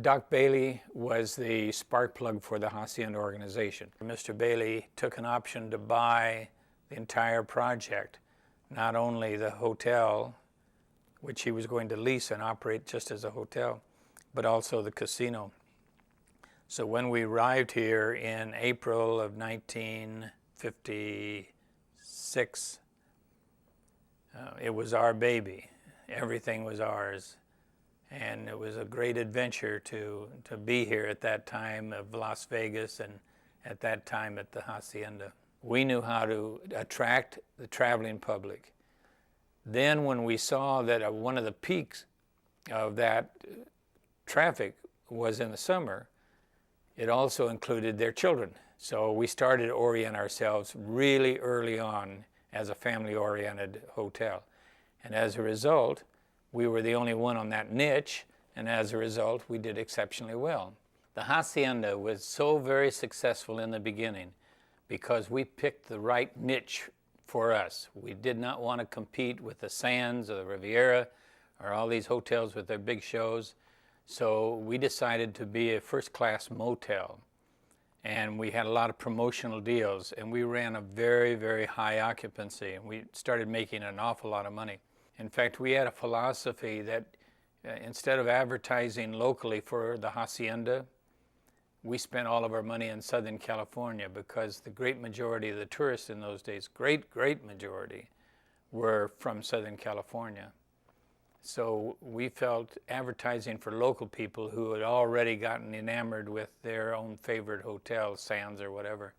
Doc Bayley was the spark plug for the Hacienda organization. Mr. Bayley took an option to buy the entire project, not only the hotel, which he was going to lease and operate just as a hotel, but also the casino. So when we arrived here in April of 1956, it was our baby. Everything was ours. And it was a great adventure to be here at that time of Las Vegas and at that time at the Hacienda. We knew how to attract the traveling public. Then when we saw that one of the peaks of that traffic was in the summer, it also included their children. So we started to orient ourselves really early on as a family-oriented hotel. And as a result, we were the only one on that niche, and as a result, we did exceptionally well. The Hacienda was so very successful in the beginning because we picked the right niche for us. We did not want to compete with the Sands or the Riviera or all these hotels with their big shows. So we decided to be a first-class motel. And we had a lot of promotional deals, and we ran a very, very high occupancy, and we started making an awful lot of money. In fact, we had a philosophy that instead of advertising locally for the Hacienda, we spent all of our money in Southern California because the great majority of the tourists in those days, great majority, were from Southern California. So we felt advertising for local people who had already gotten enamored with their own favorite hotel, Sands or whatever,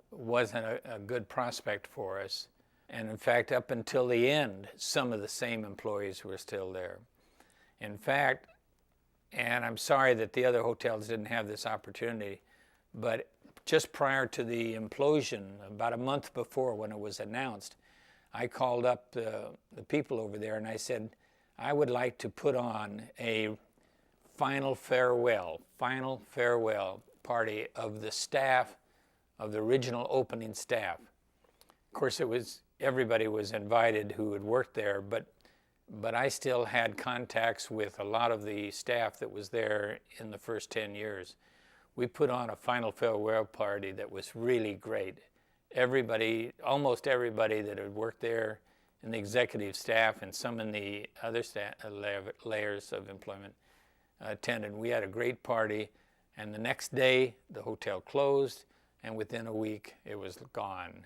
wasn't a good prospect for us. And in fact, up until the end, some of the same employees were still there. In fact, and I'm sorry that the other hotels didn't have this opportunity, but just prior to the implosion, about a month before when it was announced, I called up the people over there and I said, I would like to put on a final farewell party of the staff, of the original opening staff. Of course, everybody was invited who had worked there, but I still had contacts with a lot of the staff that was there in the first 10 years. We put on a final farewell party that was really great. Everybody, almost everybody that had worked there in the executive staff and some in the other layers of employment attended. We had a great party, and the next day the hotel closed, and within a week it was gone.